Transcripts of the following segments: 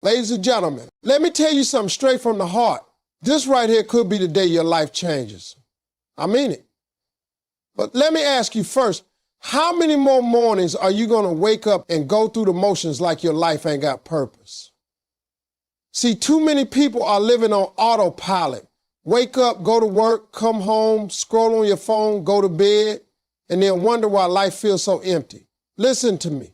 Ladies and gentlemen, let me tell you something straight from the heart. This right here could be the day your life changes. I mean it. But let me ask you first, how many more mornings are you going to wake up and go through the motions like your life ain't got purpose? See, too many people are living on autopilot. Wake up, go to work, come home, scroll on your phone, go to bed, and then wonder why life feels so empty. Listen to me.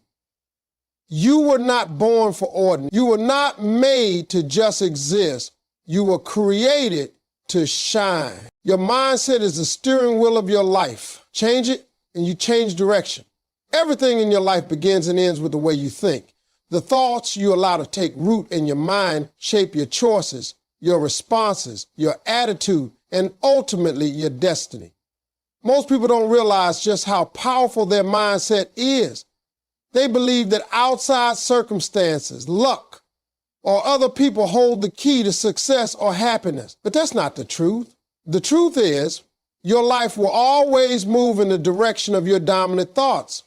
You were not born for ordinary. You were not made to just exist. You were created to shine. Your mindset is the steering wheel of your life. Change it and you change direction. Everything in your life begins and ends with the way you think. The thoughts you allow to take root in your mind shape your choices, your responses, your attitude, and ultimately your destiny. Most people don't realize just how powerful their mindset is. They believe that outside circumstances, luck, or other people hold the key to success or happiness. But that's not the truth. The truth is, your life will always move in the direction of your dominant thoughts.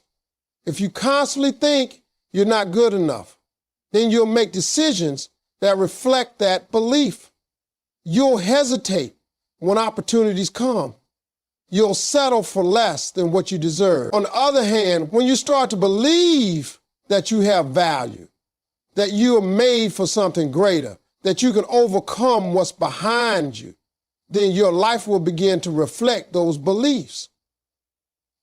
If you constantly think you're not good enough, then you'll make decisions that reflect that belief. You'll hesitate when opportunities come. You'll settle for less than what you deserve. On the other hand, when you start to believe that you have value, that you are made for something greater, that you can overcome what's behind you, then your life will begin to reflect those beliefs.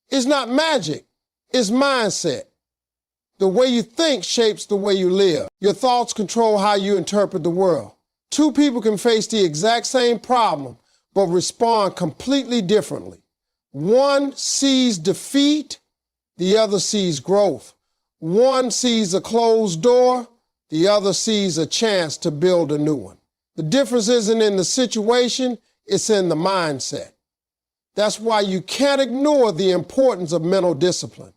It's not magic, it's mindset. The way you think shapes the way you live. Your thoughts control how you interpret the world. Two people can face the exact same problem, but respond completely differently. One sees defeat, the other sees growth. One sees a closed door, the other sees a chance to build a new one. The difference isn't in the situation, it's in the mindset. That's why you can't ignore the importance of mental discipline.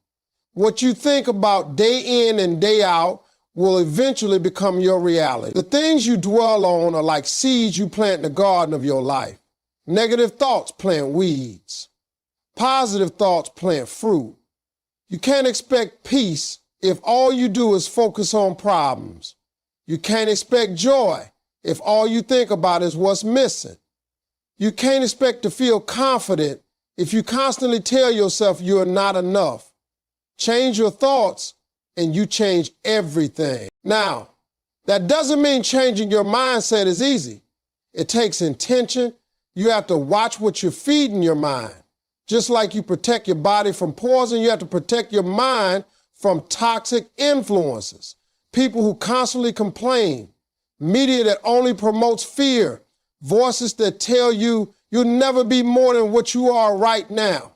What you think about day in and day out will eventually become your reality. The things you dwell on are like seeds you plant in the garden of your life. Negative thoughts plant weeds. Positive thoughts plant fruit. You can't expect peace if all you do is focus on problems. You can't expect joy if all you think about is what's missing. You can't expect to feel confident if you constantly tell yourself you are not enough. Change your thoughts and you change everything. Now, that doesn't mean changing your mindset is easy. It takes intention. You have to watch what you're feeding your mind. Just like you protect your body from poison, you have to protect your mind from toxic influences. People who constantly complain, media that only promotes fear, voices that tell you you'll never be more than what you are right now.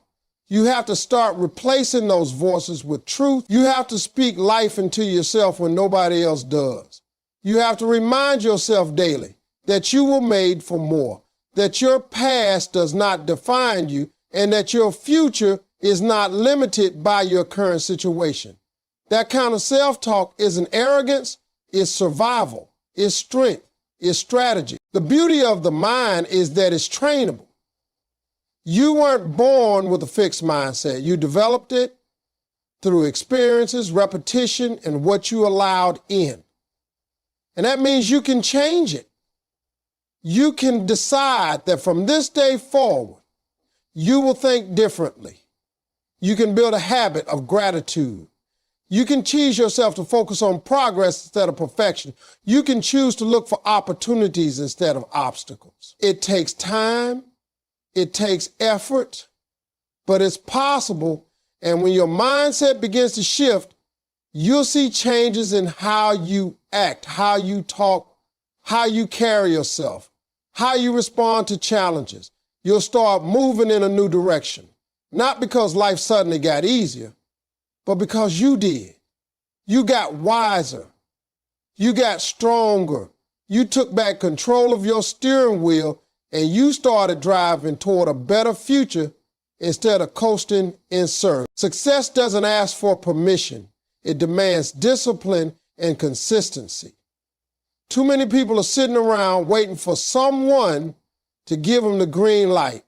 You have to start replacing those voices with truth. You have to speak life into yourself when nobody else does. You have to remind yourself daily that you were made for more, that your past does not define you, and that your future is not limited by your current situation. That kind of self-talk isn't arrogance, it's survival, it's strength, it's strategy. The beauty of the mind is that it's trainable. You weren't born with a fixed mindset. You developed it through experiences, repetition, and what you allowed in. And that means you can change it. You can decide that from this day forward, you will think differently. You can build a habit of gratitude. You can teach yourself to focus on progress instead of perfection. You can choose to look for opportunities instead of obstacles. It takes time. It takes effort, but it's possible. And when your mindset begins to shift, you'll see changes in how you act, how you talk, how you carry yourself, how you respond to challenges. You'll start moving in a new direction, not because life suddenly got easier, but because you did. You got wiser. You got stronger. You took back control of your steering wheel and you started driving toward a better future instead of coasting in circles. Success doesn't ask for permission. It demands discipline and consistency. Too many people are sitting around waiting for someone to give them the green light,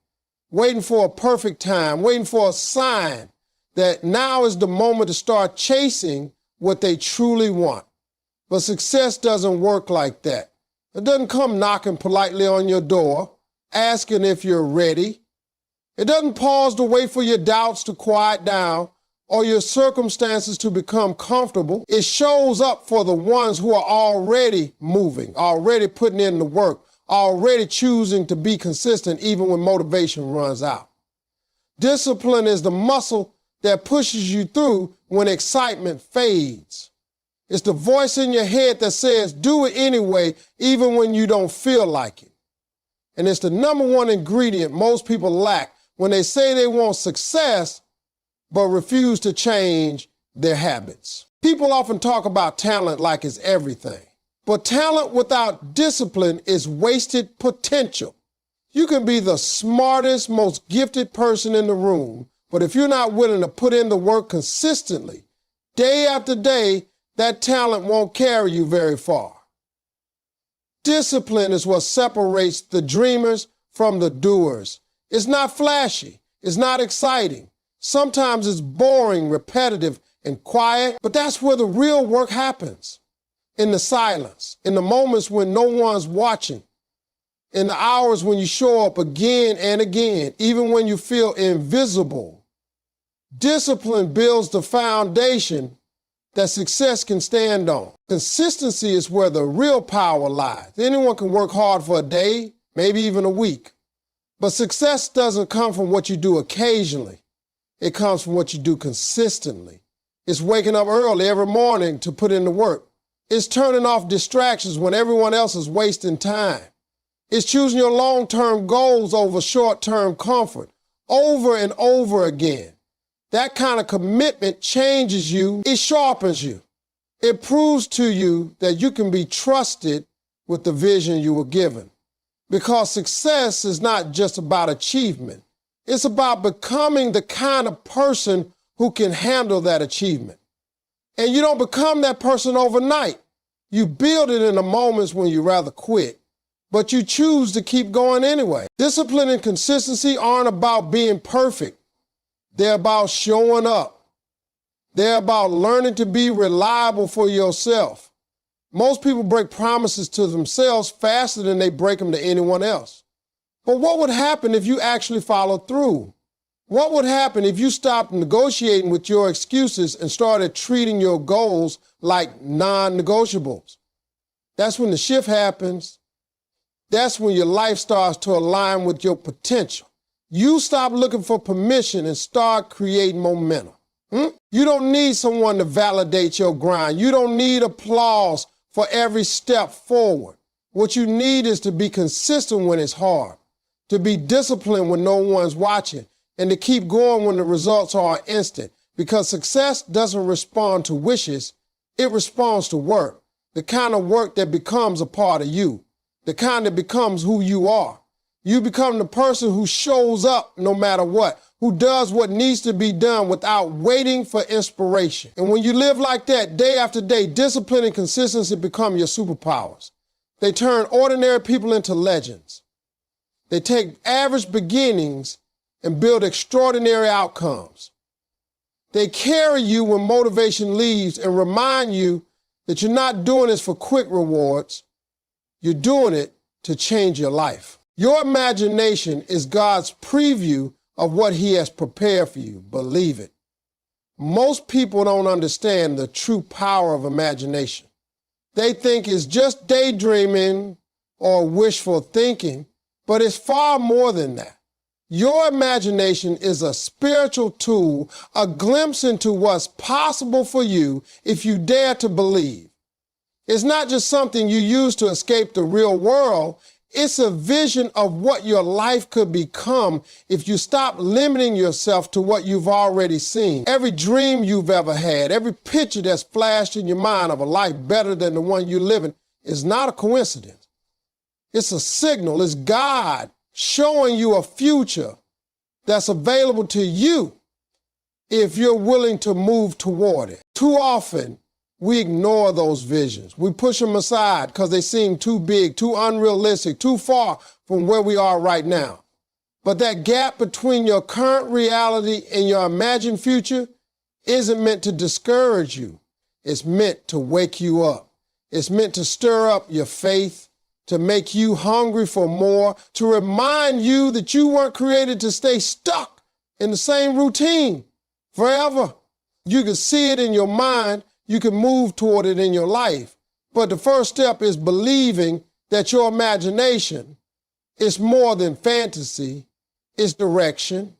waiting for a perfect time, waiting for a sign that now is the moment to start chasing what they truly want. But success doesn't work like that. It doesn't come knocking politely on your door, asking if you're ready. It doesn't pause to wait for your doubts to quiet down or your circumstances to become comfortable. It shows up for the ones who are already moving, already putting in the work, already choosing to be consistent even when motivation runs out. Discipline is the muscle that pushes you through when excitement fades. It's the voice in your head that says, do it anyway, even when you don't feel like it. And it's the number one ingredient most people lack when they say they want success, but refuse to change their habits. People often talk about talent like it's everything, but talent without discipline is wasted potential. You can be the smartest, most gifted person in the room, but if you're not willing to put in the work consistently, day after day, that talent won't carry you very far. Discipline is what separates the dreamers from the doers. It's not flashy. It's not exciting. Sometimes it's boring, repetitive, and quiet, but that's where the real work happens. In the silence, in the moments when no one's watching, in the hours when you show up again and again, even when you feel invisible. Discipline builds the foundation that success can stand on. Consistency is where the real power lies. Anyone can work hard for a day, maybe even a week. But success doesn't come from what you do occasionally. It comes from what you do consistently. It's waking up early every morning to put in the work. It's turning off distractions when everyone else is wasting time. It's choosing your long-term goals over short-term comfort, over and over again. That kind of commitment changes you. It sharpens you. It proves to you that you can be trusted with the vision you were given. Because success is not just about achievement. It's about becoming the kind of person who can handle that achievement. And you don't become that person overnight. You build it in the moments when you rather quit, but you choose to keep going anyway. Discipline and consistency aren't about being perfect. They're about showing up. They're about learning to be reliable for yourself. Most people break promises to themselves faster than they break them to anyone else. But what would happen if you actually followed through? What would happen if you stopped negotiating with your excuses and started treating your goals like non-negotiables? That's when the shift happens. That's when your life starts to align with your potential. You stop looking for permission and start creating momentum. You don't need someone to validate your grind. You don't need applause for every step forward. What you need is to be consistent when it's hard, to be disciplined when no one's watching, and to keep going when the results are instant. Because success doesn't respond to wishes, it responds to work. The kind of work that becomes a part of you, the kind that becomes who you are. You become the person who shows up no matter what, who does what needs to be done without waiting for inspiration. And when you live like that, day after day, discipline and consistency become your superpowers. They turn ordinary people into legends. They take average beginnings and build extraordinary outcomes. They carry you when motivation leaves and remind you that you're not doing this for quick rewards. You're doing it to change your life. Your imagination is God's preview of what He has prepared for you. Believe it. Most people don't understand the true power of imagination. They think it's just daydreaming or wishful thinking, but it's far more than that. Your imagination is a spiritual tool, a glimpse into what's possible for you if you dare to believe. It's not just something you use to escape the real world. It's a vision of what your life could become if you stop limiting yourself to what you've already seen. Every dream you've ever had, every picture that's flashed in your mind of a life better than the one you're living is not a coincidence. It's a signal. It's God showing you a future that's available to you if you're willing to move toward it. Too often, we ignore those visions. We push them aside because they seem too big, too unrealistic, too far from where we are right now. But that gap between your current reality and your imagined future isn't meant to discourage you. It's meant to wake you up. It's meant to stir up your faith, to make you hungry for more, to remind you that you weren't created to stay stuck in the same routine forever. You can see it in your mind. You can move toward it in your life. But the first step is believing that your imagination is more than fantasy. It's direction.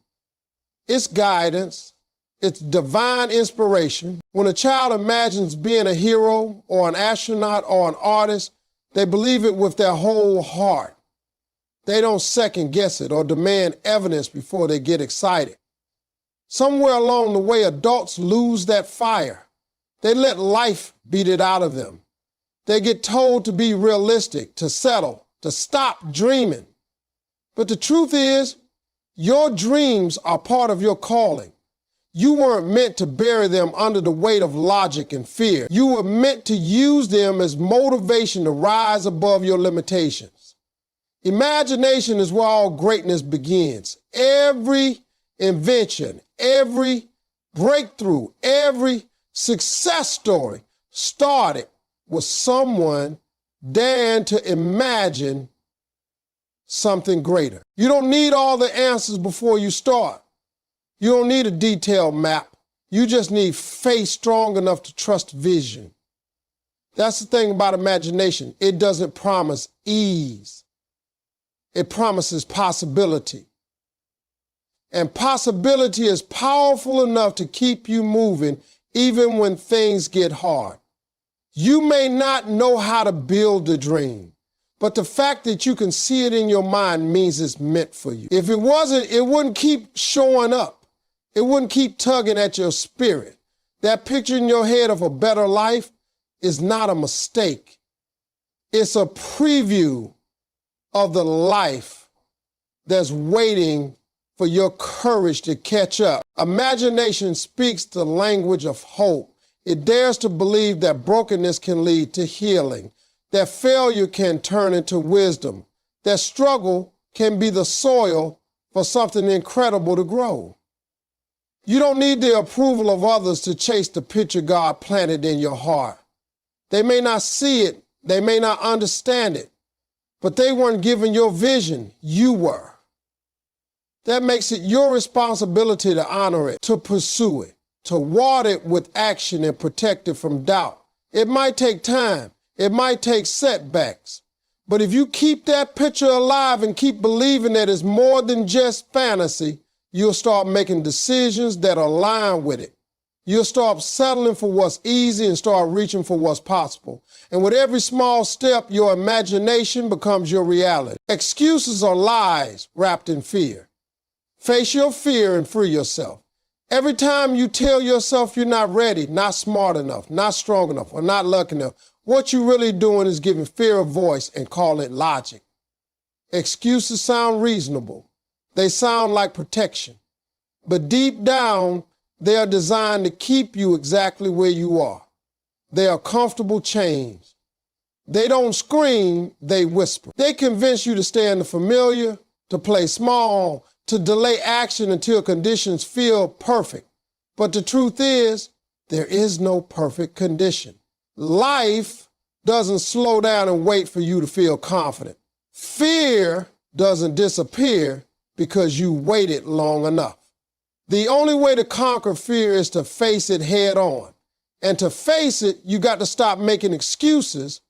It's guidance. It's divine inspiration. When a child imagines being a hero or an astronaut or an artist, they believe it with their whole heart. They don't second guess it or demand evidence before they get excited. Somewhere along the way, adults lose that fire. They let life beat it out of them. They get told to be realistic, to settle, to stop dreaming. But the truth is, your dreams are part of your calling. You weren't meant to bury them under the weight of logic and fear. You were meant to use them as motivation to rise above your limitations. Imagination is where all greatness begins. Every invention, every breakthrough, every success story started with someone daring to imagine something greater. You don't need all the answers before you start. You don't need a detailed map. You just need faith strong enough to trust vision. That's the thing about imagination. It doesn't promise ease. It promises possibility. And possibility is powerful enough to keep you moving even when things get hard. You may not know how to build a dream, but the fact that you can see it in your mind means it's meant for you. If it wasn't, it wouldn't keep showing up. It wouldn't keep tugging at your spirit. That picture in your head of a better life is not a mistake. It's a preview of the life that's waiting for your courage to catch up. Imagination speaks the language of hope. It dares to believe that brokenness can lead to healing, that failure can turn into wisdom, that struggle can be the soil for something incredible to grow. You don't need the approval of others to chase the picture God planted in your heart. They may not see it, they may not understand it, but they weren't given your vision, you were. That makes it your responsibility to honor it, to pursue it, to water it with action and protect it from doubt. It might take time, it might take setbacks, but if you keep that picture alive and keep believing that it's more than just fantasy, you'll start making decisions that align with it. You'll start settling for what's easy and start reaching for what's possible. And with every small step, your imagination becomes your reality. Excuses are lies wrapped in fear. Face your fear and free yourself. Every time you tell yourself you're not ready, not smart enough, not strong enough, or not lucky enough, what you're really doing is giving fear a voice and call it logic. Excuses sound reasonable. They sound like protection. But deep down, they are designed to keep you exactly where you are. They are comfortable chains. They don't scream, they whisper. They convince you to stay in the familiar, to play small, to delay action until conditions feel perfect. But the truth is, there is no perfect condition. Life doesn't slow down and wait for you to feel confident. Fear doesn't disappear because you waited long enough. The only way to conquer fear is to face it head on. And to face it, you got to stop making excuses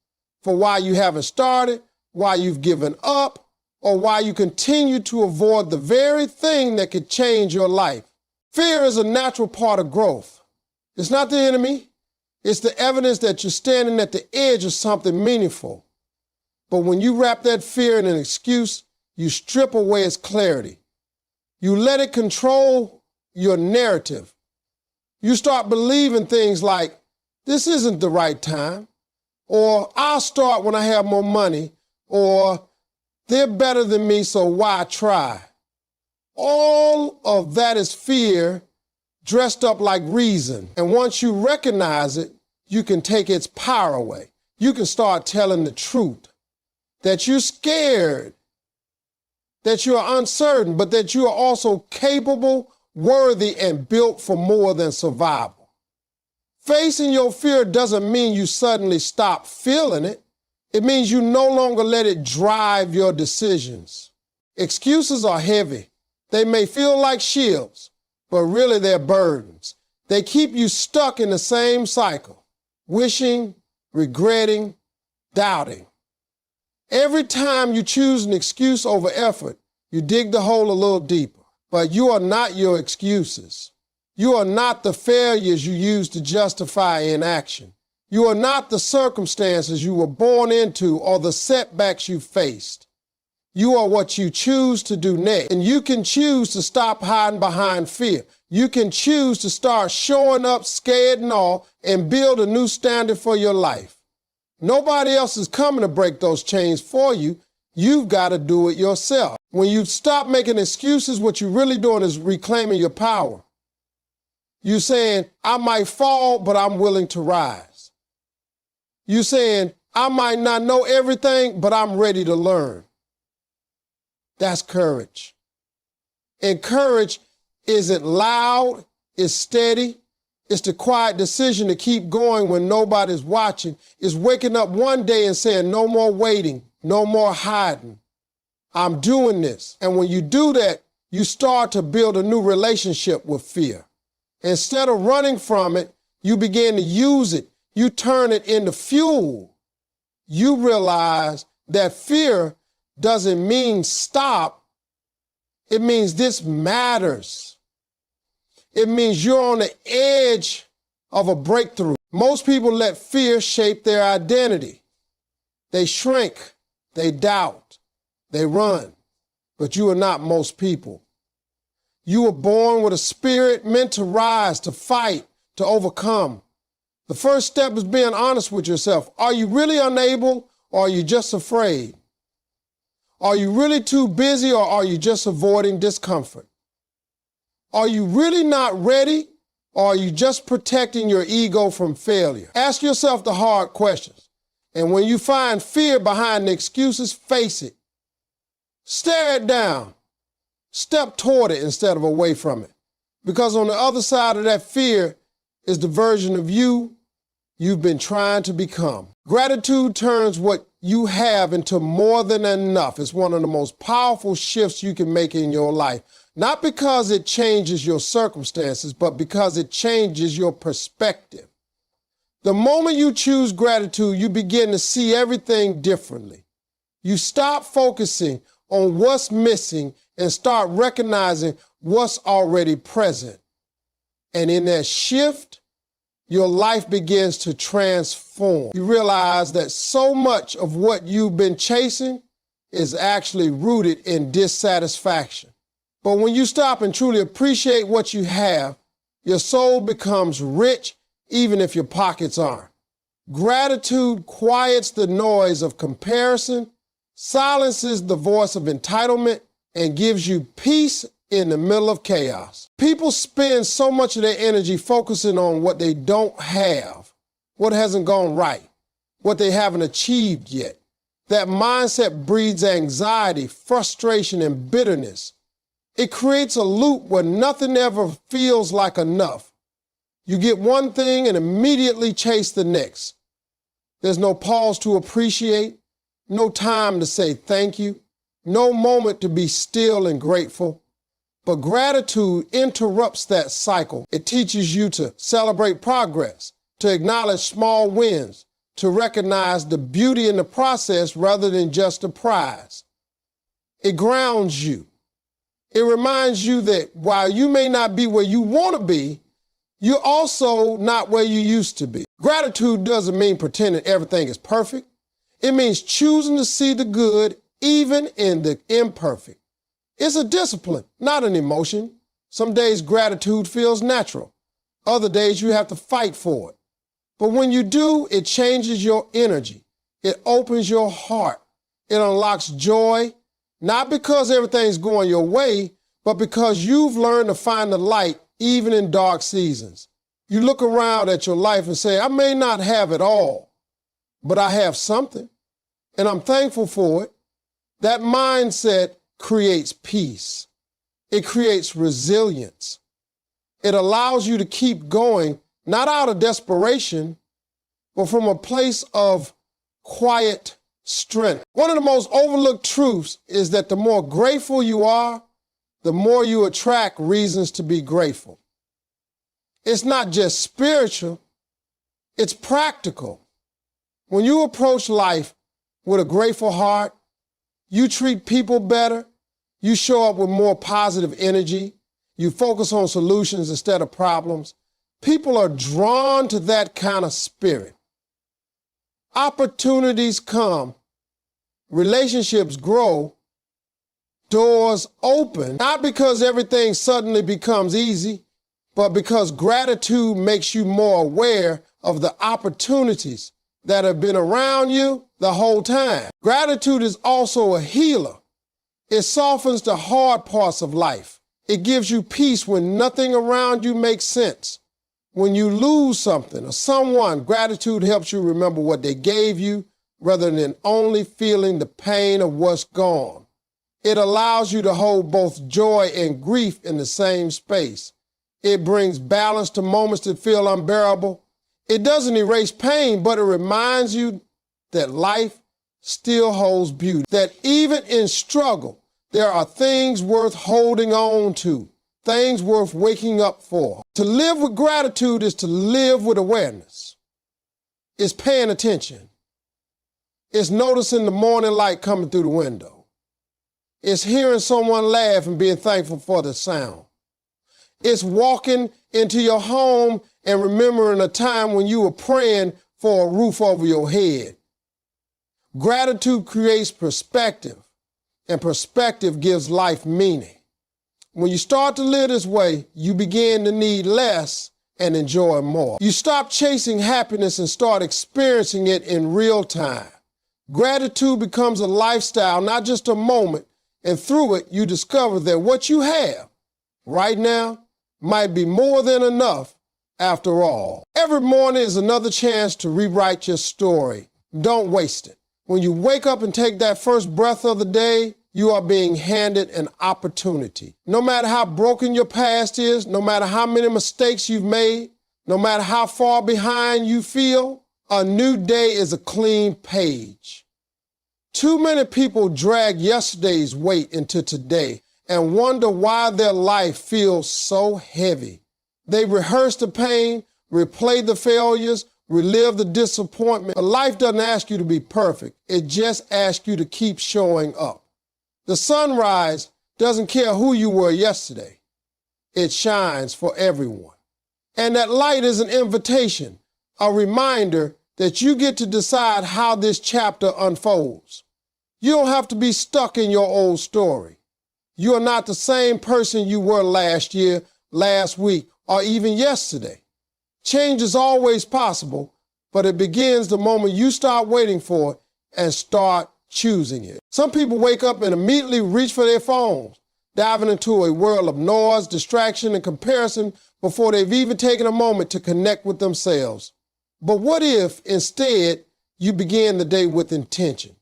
for why you haven't started, why you've given up, or why you continue to avoid the very thing that could change your life. Fear is a natural part of growth. It's not the enemy. It's the evidence that you're standing at the edge of something meaningful. But when you wrap that fear in an excuse, you strip away its clarity. You let it control your narrative. You start believing things like, this isn't the right time, or I'll start when I have more money, or they're better than me, so why try? All of that is fear dressed up like reason. And once you recognize it, you can take its power away. You can start telling the truth, that you're scared, that you are uncertain, but that you are also capable, worthy, and built for more than survival. Facing your fear doesn't mean you suddenly stop feeling it. It means you no longer let it drive your decisions. Excuses are heavy. They may feel like shields, but really they're burdens. They keep you stuck in the same cycle, wishing, regretting, doubting. Every time you choose an excuse over effort, you dig the hole a little deeper. But you are not your excuses. You are not the failures you use to justify inaction. You are not the circumstances you were born into or the setbacks you faced. You are what you choose to do next. And you can choose to stop hiding behind fear. You can choose to start showing up scared and all and build a new standard for your life. Nobody else is coming to break those chains for you. You've got to do it yourself. When you stop making excuses, what you're really doing is reclaiming your power. You're saying, I might fall, but I'm willing to rise. You're saying, I might not know everything, but I'm ready to learn. That's courage. And courage isn't loud, it's steady. It's the quiet decision to keep going when nobody's watching. It's waking up one day and saying, no more waiting, no more hiding. I'm doing this. And when you do that, you start to build a new relationship with fear. Instead of running from it, you begin to use it. You turn it into fuel. You realize that fear doesn't mean stop. It means this matters. It means you're on the edge of a breakthrough. Most people let fear shape their identity. They shrink, they doubt, they run. But you are not most people. You were born with a spirit meant to rise, to fight, to overcome. The first step is being honest with yourself. Are you really unable, or are you just afraid? Are you really too busy, or are you just avoiding discomfort? Are you really not ready, or are you just protecting your ego from failure? Ask yourself the hard questions. And when you find fear behind the excuses, face it. Stare it down. Step toward it instead of away from it. Because on the other side of that fear is the version of you've been trying to become. Gratitude turns what you have into more than enough. It's one of the most powerful shifts you can make in your life. Not because it changes your circumstances, but because it changes your perspective. The moment you choose gratitude, you begin to see everything differently. You stop focusing on what's missing and start recognizing what's already present. And in that shift, your life begins to transform. You realize that so much of what you've been chasing is actually rooted in dissatisfaction. But when you stop and truly appreciate what you have, your soul becomes rich even if your pockets aren't. Gratitude quiets the noise of comparison, silences the voice of entitlement, and gives you peace in the middle of chaos. People spend so much of their energy focusing on what they don't have, what hasn't gone right, what they haven't achieved yet. That mindset breeds anxiety, frustration, and bitterness. It creates a loop where nothing ever feels like enough. You get one thing and immediately chase the next. There's no pause to appreciate, no time to say thank you, no moment to be still and grateful. But gratitude interrupts that cycle. It teaches you to celebrate progress, to acknowledge small wins, to recognize the beauty in the process rather than just the prize. It grounds you. It reminds you that while you may not be where you want to be, you're also not where you used to be. Gratitude doesn't mean pretending everything is perfect. It means choosing to see the good even in the imperfect. It's a discipline, not an emotion. Some days gratitude feels natural. Other days you have to fight for it. But when you do, it changes your energy. It opens your heart. It unlocks joy, not because everything's going your way, but because you've learned to find the light even in dark seasons. You look around at your life and say, I may not have it all, but I have something, and I'm thankful for it. That mindset creates peace. It creates resilience. It allows you to keep going not out of desperation, but from a place of quiet strength. One of the most overlooked truths is that the more grateful you are, the more you attract reasons to be grateful. It's not just spiritual, it's practical. When you approach life with a grateful heart, you treat people better, you show up with more positive energy, you focus on solutions instead of problems. People are drawn to that kind of spirit. Opportunities come, relationships grow, doors open, not because everything suddenly becomes easy, but because gratitude makes you more aware of the opportunities that have been around you the whole time. Gratitude is also a healer. It softens the hard parts of life. It gives you peace when nothing around you makes sense. When you lose something or someone, gratitude helps you remember what they gave you rather than only feeling the pain of what's gone. It allows you to hold both joy and grief in the same space. It brings balance to moments that feel unbearable. It doesn't erase pain, but it reminds you that life still holds beauty, that even in struggle, there are things worth holding on to, things worth waking up for. To live with gratitude is to live with awareness. It's paying attention. It's noticing the morning light coming through the window. It's hearing someone laugh and being thankful for the sound. It's walking into your home and remembering a time when you were praying for a roof over your head. Gratitude creates perspective, and perspective gives life meaning. When you start to live this way, you begin to need less and enjoy more. You stop chasing happiness and start experiencing it in real time. Gratitude becomes a lifestyle, not just a moment, and through it, you discover that what you have right now might be more than enough after all. Every morning is another chance to rewrite your story. Don't waste it. When you wake up and take that first breath of the day, you are being handed an opportunity. No matter how broken your past is, no matter how many mistakes you've made, no matter how far behind you feel, a new day is a clean page. Too many people drag yesterday's weight into today and wonder why their life feels so heavy. They rehearse the pain, replay the failures, relive the disappointment. But life doesn't ask you to be perfect. It just asks you to keep showing up. The sunrise doesn't care who you were yesterday. It shines for everyone. And that light is an invitation, a reminder that you get to decide how this chapter unfolds. You don't have to be stuck in your old story. You are not the same person you were last year, last week, or even yesterday. Change is always possible, but it begins the moment you start waiting for it and start choosing it. Some people wake up and immediately reach for their phones, diving into a world of noise, distraction, and comparison before they've even taken a moment to connect with themselves. But what if, instead, you begin the day with intention?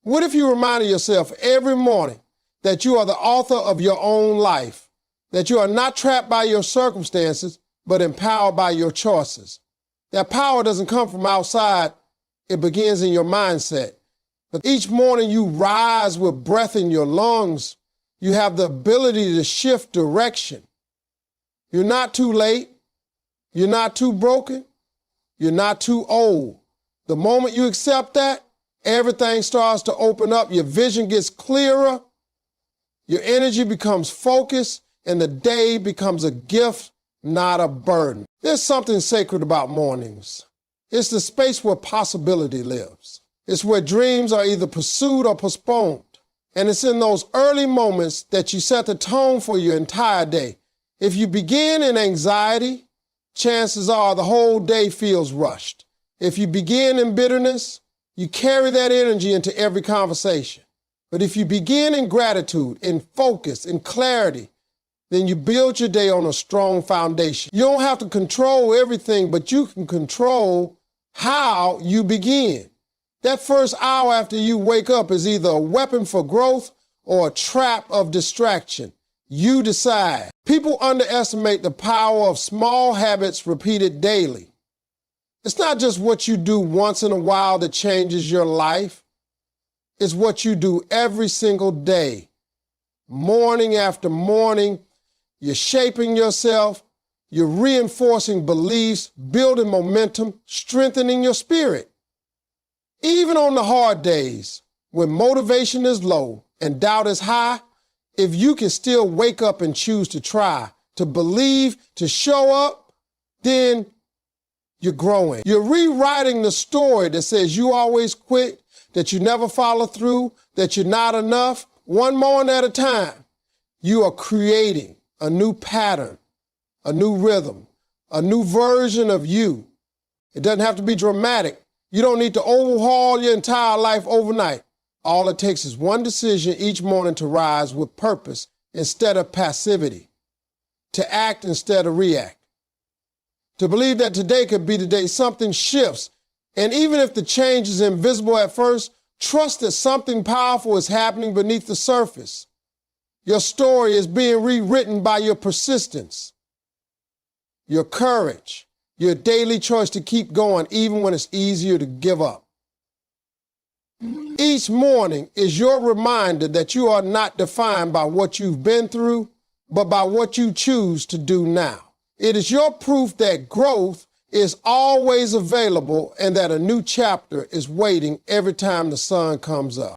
What if you reminded yourself every morning that you are the author of your own life, that you are not trapped by your circumstances, but empowered by your choices? That power doesn't come from outside, it begins in your mindset. But each morning you rise with breath in your lungs, you have the ability to shift direction. You're not too late, you're not too broken, you're not too old. The moment you accept that, everything starts to open up, your vision gets clearer, your energy becomes focused, and the day becomes a gift, not a burden. There's something sacred about mornings. It's the space where possibility lives. It's where dreams are either pursued or postponed. And it's in those early moments that you set the tone for your entire day. If you begin in anxiety, chances are the whole day feels rushed. If you begin in bitterness, you carry that energy into every conversation. But if you begin in gratitude, in focus, in clarity, then you build your day on a strong foundation. You don't have to control everything, but you can control how you begin. That first hour after you wake up is either a weapon for growth or a trap of distraction. You decide. People underestimate the power of small habits repeated daily. It's not just what you do once in a while that changes your life. It's what you do every single day. Morning after morning, you're shaping yourself, you're reinforcing beliefs, building momentum, strengthening your spirit. Even on the hard days, when motivation is low and doubt is high, if you can still wake up and choose to try, to believe, to show up, then you're growing. You're rewriting the story that says you always quit, that you never follow through, that you're not enough, one morning at a time. You are creating a new pattern, a new rhythm, a new version of you. It doesn't have to be dramatic. You don't need to overhaul your entire life overnight. All it takes is one decision each morning to rise with purpose instead of passivity, to act instead of react, to believe that today could be the day something shifts. And even if the change is invisible at first, trust that something powerful is happening beneath the surface. Your story is being rewritten by your persistence, your courage, your daily choice to keep going even when it's easier to give up. Each morning is your reminder that you are not defined by what you've been through, but by what you choose to do now. It is your proof that growth is always available and that a new chapter is waiting every time the sun comes up.